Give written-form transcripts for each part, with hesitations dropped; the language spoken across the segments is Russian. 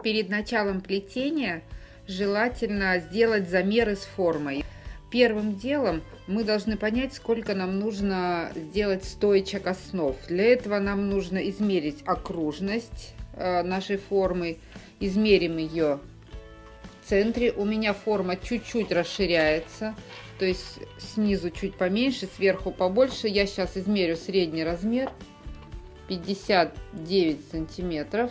Перед началом плетения желательно сделать замеры с формой. Первым делом мы должны понять, сколько нам нужно сделать стоечек основ. Для этого нам нужно измерить окружность нашей формы. Измерим ее в центре. У меня форма чуть-чуть расширяется, то есть снизу чуть поменьше, сверху побольше. Я сейчас измерю средний размер 59 сантиметров.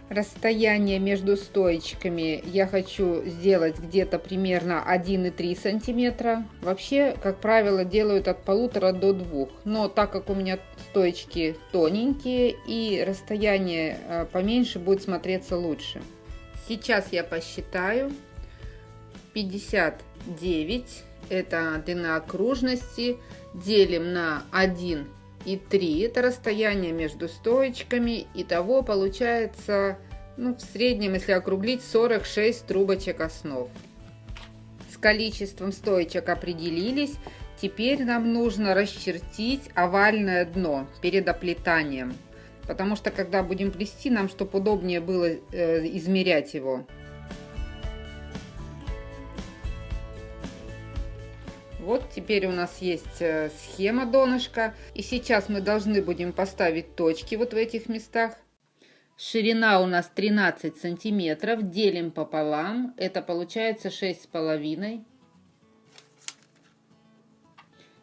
Расстояние между стоечками я хочу сделать где-то примерно 1,3 сантиметра. Вообще, как правило, делают от 1,5 до 2. Но так как у меня стоечки тоненькие и расстояние поменьше, будет смотреться лучше. Сейчас я посчитаю. 59 это длина окружности. Делим на 1,3. Это расстояние между стоечками. Итого получается, в среднем, если округлить, 46 трубочек основ. С количеством стоечек определились. Теперь нам нужно расчертить овальное дно перед оплетанием. Потому что, когда будем плести, нам чтобы удобнее было измерять его. Вот теперь у нас есть схема донышка. И сейчас мы должны будем поставить точки вот в этих местах. Ширина у нас 13 сантиметров. Делим пополам. Это получается 6,5.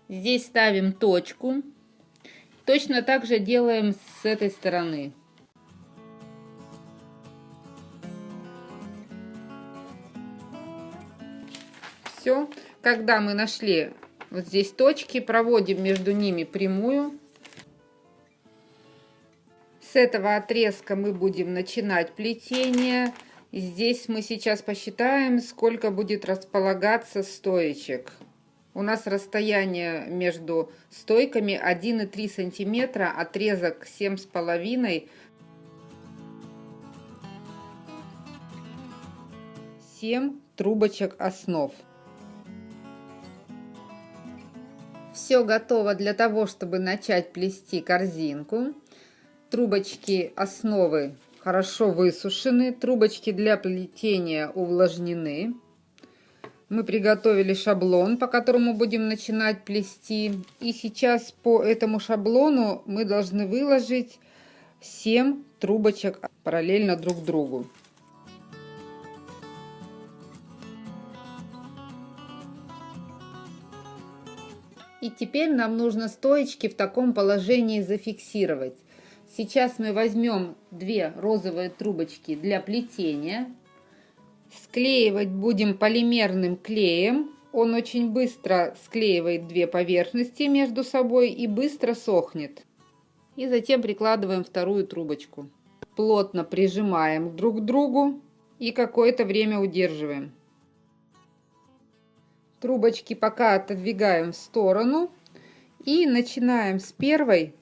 Здесь ставим точку. Точно так же делаем с этой стороны. Все. Когда мы нашли вот здесь точки, проводим между ними прямую. С этого отрезка мы будем начинать плетение. Здесь мы сейчас посчитаем, сколько будет располагаться стоечек. У нас расстояние между стойками 1,3 сантиметра, отрезок 7,5. 7 трубочек основ. Все готово для того, чтобы начать плести корзинку. Трубочки основы хорошо высушены, трубочки для плетения увлажнены. Мы приготовили шаблон, по которому будем начинать плести. И сейчас по этому шаблону мы должны выложить 7 трубочек параллельно друг другу. И теперь нам нужно стоечки в таком положении зафиксировать. Сейчас мы возьмем 2 розовые трубочки для плетения. Склеивать будем полимерным клеем. Он очень быстро склеивает 2 поверхности между собой и быстро сохнет. И затем прикладываем вторую трубочку. Плотно прижимаем друг к другу и какое-то время удерживаем. Трубочки пока отодвигаем в сторону и начинаем с первой.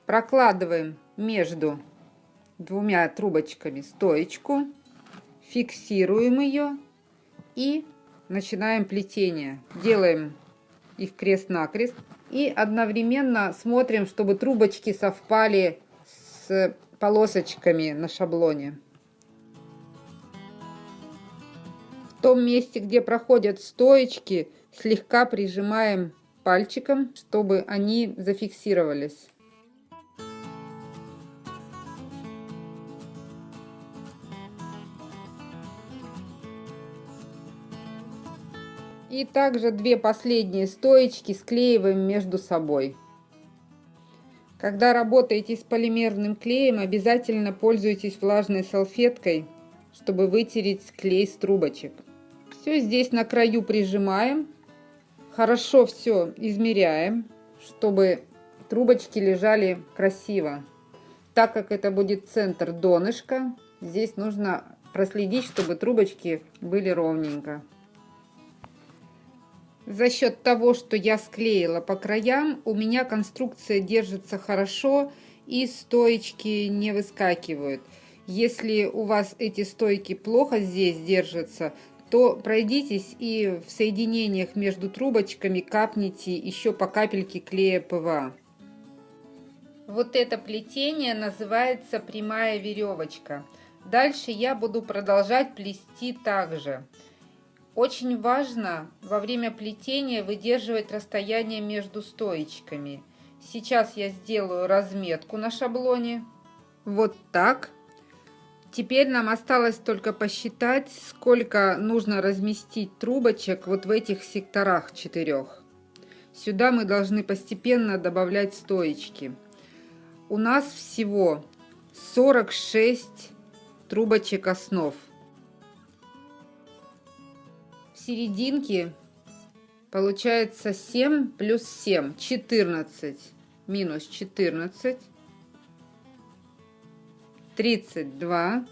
Прокладываем между 2 трубочками стоечку, фиксируем ее и начинаем плетение. Делаем их крест-накрест и одновременно смотрим, чтобы трубочки совпали с полосочками на шаблоне. В том месте, где проходят стоечки, слегка прижимаем пальчиком, чтобы они зафиксировались. И также 2 последние стоечки склеиваем между собой. Когда работаете с полимерным клеем, обязательно пользуйтесь влажной салфеткой, чтобы вытереть клей с трубочек. Все здесь на краю прижимаем. Хорошо все измеряем, чтобы трубочки лежали красиво. Так как это будет центр донышка, здесь нужно проследить, чтобы трубочки были ровненько. За счет того, что я склеила по краям, у меня конструкция держится хорошо и стоечки не выскакивают. Если у вас эти стойки плохо здесь держатся, то пройдитесь и в соединениях между трубочками капните еще по капельке клея ПВА. Вот это плетение называется прямая веревочка. Дальше я буду продолжать плести также. Очень важно во время плетения выдерживать расстояние между стоечками. Сейчас я сделаю разметку на шаблоне. Вот так. Теперь нам осталось только посчитать, сколько нужно разместить трубочек вот в этих секторах 4. Сюда мы должны постепенно добавлять стоечки. У нас всего 46 трубочек основ. В серединке получается 7 плюс 7, 14, минус 14, 32.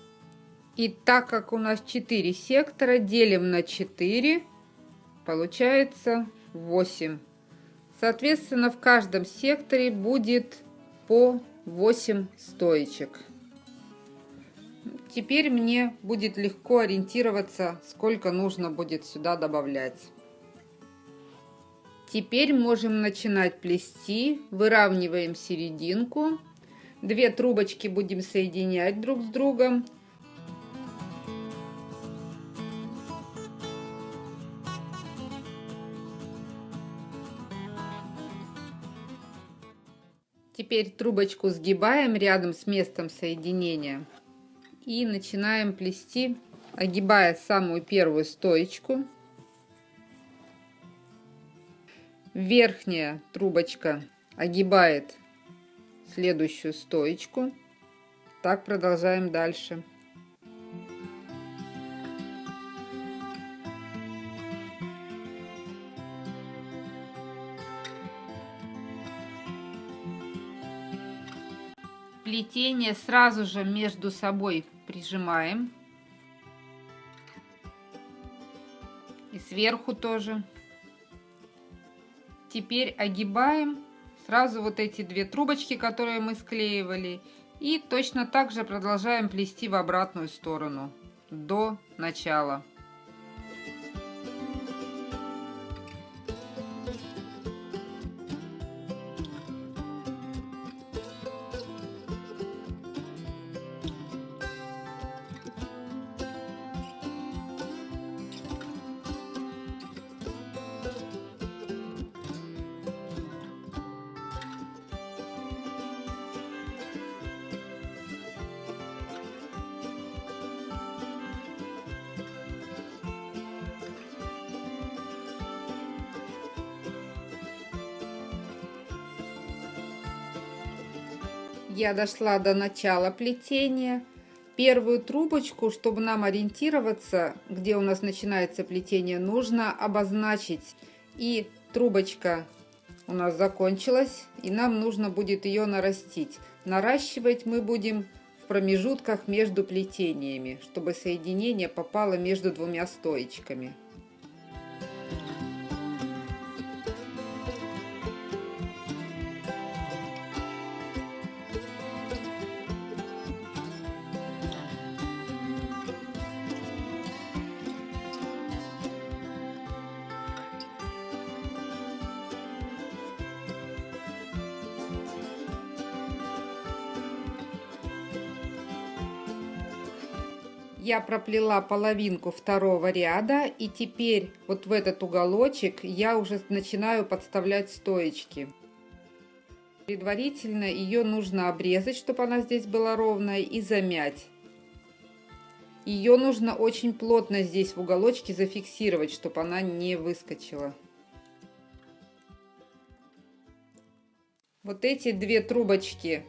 И так как у нас 4 сектора, делим на 4, получается 8. Соответственно, в каждом секторе будет по 8 стоечек. Теперь мне будет легко ориентироваться, сколько нужно будет сюда добавлять. Теперь можем начинать плести. Выравниваем серединку. 2 трубочки будем соединять друг с другом. Теперь трубочку сгибаем рядом с местом соединения и начинаем плести, огибая самую первую стоечку. Верхняя трубочка огибает следующую стоечку. Так продолжаем дальше. Плетение сразу же между собой прижимаем. И сверху тоже. Теперь огибаем сразу вот эти 2 трубочки, которые мы склеивали. И точно так же продолжаем плести в обратную сторону до начала. Я дошла до начала плетения. Первую трубочку, чтобы нам ориентироваться, где у нас начинается плетение, нужно обозначить. И трубочка у нас закончилась, и нам нужно будет ее нарастить. Наращивать мы будем в промежутках между плетениями, чтобы соединение попало между 2 стоечками. Я проплела половинку 2-го ряда, и теперь вот в этот уголочек я уже начинаю подставлять стоечки. Предварительно ее нужно обрезать, чтобы она здесь была ровная, и замять. Ее нужно очень плотно здесь в уголочке зафиксировать, чтобы она не выскочила. Вот эти 2 трубочки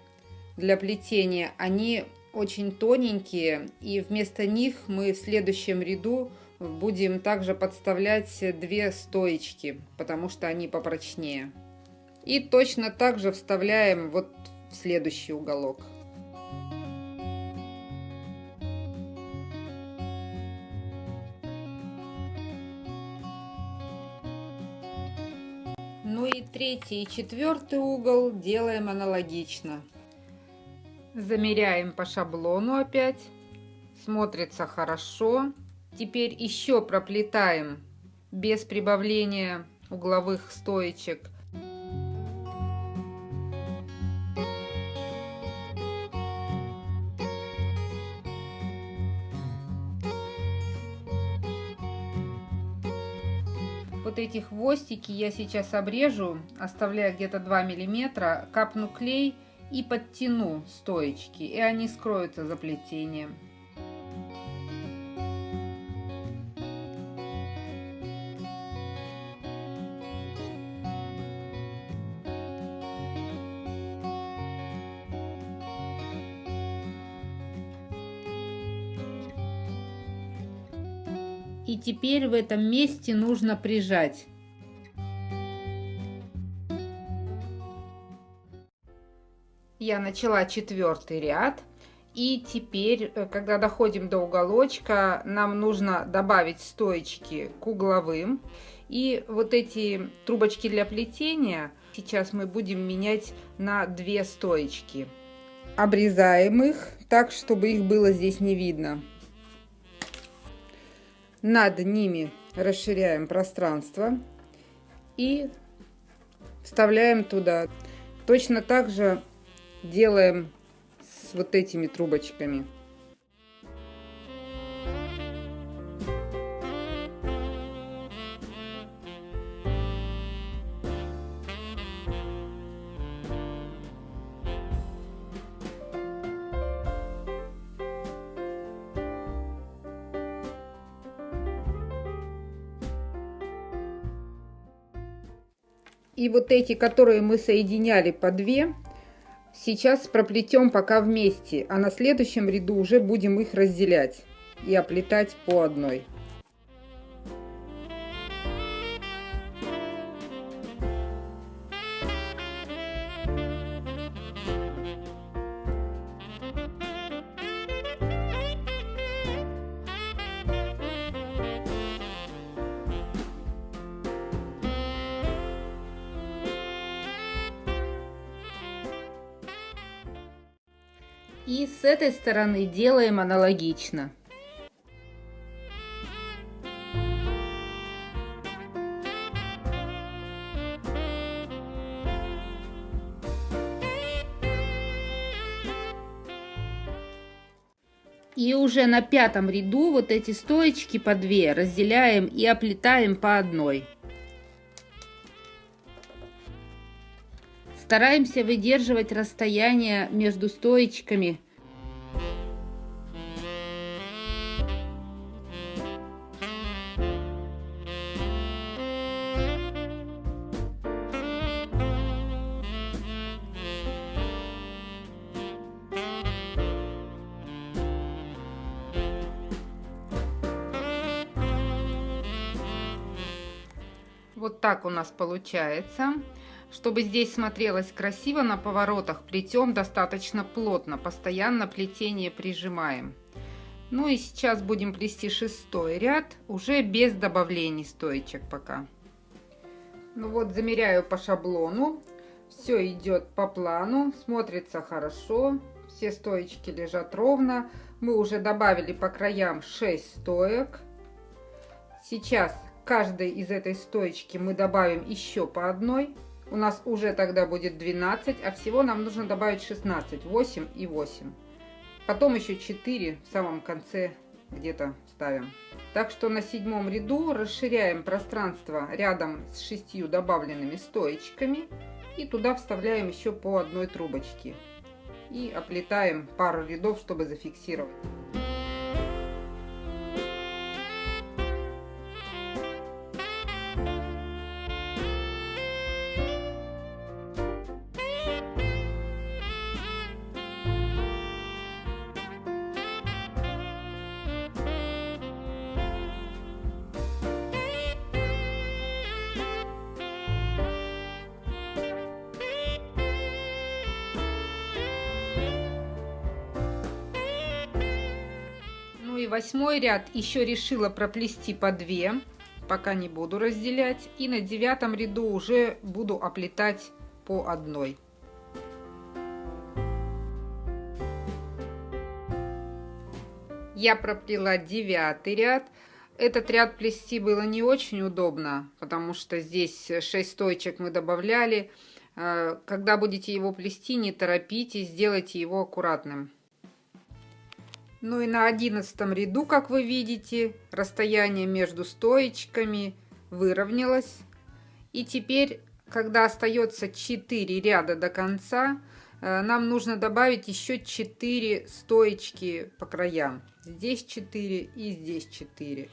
для плетения, они очень тоненькие, и вместо них мы в следующем ряду будем также подставлять 2 стоечки, потому что они попрочнее. И точно так же вставляем вот в следующий уголок. Ну и 3-й и 4-й угол делаем аналогично. Замеряем по шаблону опять. Смотрится хорошо. Теперь еще проплетаем без прибавления угловых стоечек вот эти хвостики я сейчас обрежу, оставляя где-то 2 миллиметра, капну клей и подтяну стоечки, и они скроются за плетением. И теперь в этом месте нужно прижать. Я начала 4-й ряд. И теперь, когда доходим до уголочка, нам нужно добавить стоечки к угловым. И вот эти трубочки для плетения сейчас мы будем менять на 2 стоечки. Обрезаем их так, чтобы их было здесь не видно. Над ними расширяем пространство и вставляем туда. Точно так же делаем с вот этими трубочками. И вот эти, которые мы соединяли по 2, сейчас проплетем пока вместе, а на следующем ряду уже будем их разделять и оплетать по одной. И с этой стороны делаем аналогично. И уже на 5-м ряду вот эти стоечки по 2 разделяем и оплетаем по одной. Стараемся выдерживать расстояние между стоечками. Вот так у нас получается. Чтобы здесь смотрелось красиво на поворотах, плетем достаточно плотно, постоянно плетение прижимаем. Ну и сейчас будем плести 6-й ряд, уже без добавлений стоечек пока. Ну вот, замеряю по шаблону, все идет по плану, смотрится хорошо, все стоечки лежат ровно. Мы уже добавили по краям 6 стоек. Сейчас каждой из этой стоечки мы добавим еще по одной. У нас уже тогда будет 12, а всего нам нужно добавить 16, 8 и 8. Потом еще 4 в самом конце где-то ставим. Так что на 7-м ряду расширяем пространство рядом с 6 добавленными стоечками. И туда вставляем еще по одной трубочке. И оплетаем пару рядов, чтобы зафиксировать. И 8-й ряд еще решила проплести по 2, пока не буду разделять. И на 9-м ряду уже буду оплетать по одной. Я проплела 9-й ряд. Этот ряд плести было не очень удобно, потому что здесь 6 стоечек мы добавляли. Когда будете его плести, не торопитесь, сделайте его аккуратным. Ну и на 11-м ряду, как вы видите, расстояние между стоечками выровнялась. И теперь, когда остается 4 ряда до конца, нам нужно добавить еще 4 стоечки по краям. Здесь 4 и здесь 4.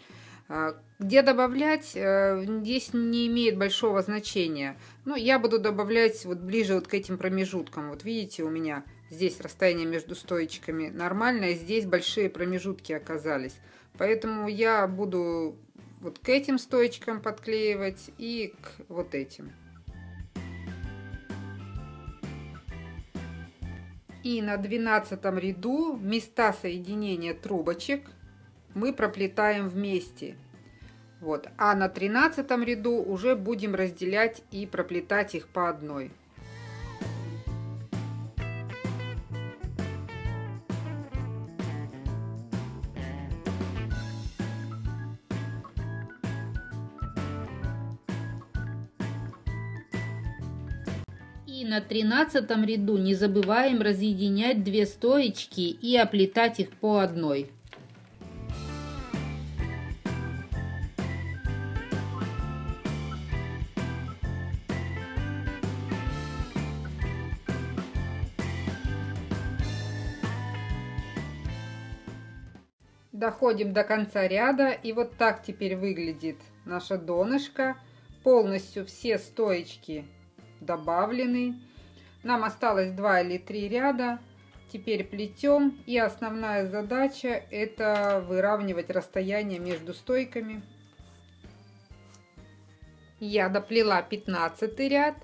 Где добавлять, здесь не имеет большого значения. Но я буду добавлять вот ближе вот к этим промежуткам. Вот видите, у меня здесь расстояние между стоечками нормальное, здесь большие промежутки оказались. Поэтому я буду вот к этим стоечкам подклеивать и к вот этим. И на 12 ряду места соединения трубочек мы проплетаем вместе. Вот. А на 13 ряду уже будем разделять и проплетать их по одной. И на 13 ряду не забываем разъединять 2 стоечки и оплетать их по одной. Доходим до конца ряда, и вот так теперь выглядит наша донышко. Полностью все стоечки добавлены. Нам осталось 2 или 3 ряда. Теперь плетем, и основная задача — это выравнивать расстояние между стойками. Я доплела 15 ряд,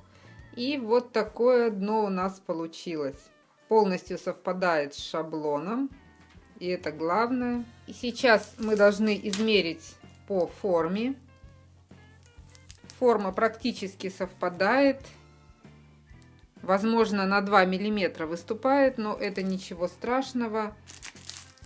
и вот такое дно у нас получилось. Полностью совпадает с шаблоном, и это главное. И сейчас мы должны измерить по форме. Форма практически совпадает. Возможно, на 2 миллиметра выступает, но это ничего страшного.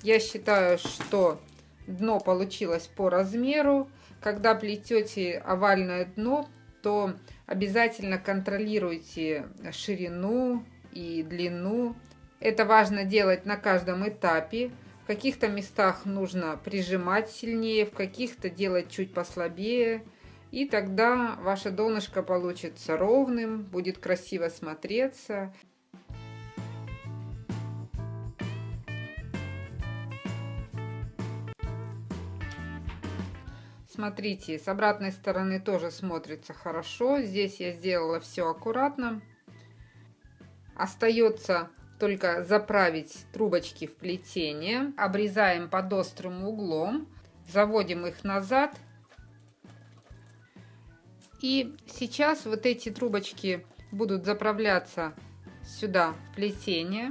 Я считаю, что дно получилось по размеру. Когда плетете овальное дно, то обязательно контролируйте ширину и длину. Это важно делать на каждом этапе. В каких-то местах нужно прижимать сильнее, в каких-то делать чуть послабее. И тогда ваше донышко получится ровным, будет красиво смотреться. Смотрите, с обратной стороны тоже смотрится хорошо. Здесь я сделала все аккуратно. Остается только заправить трубочки в плетение. Обрезаем под острым углом, заводим их назад. И сейчас вот эти трубочки будут заправляться сюда в плетение.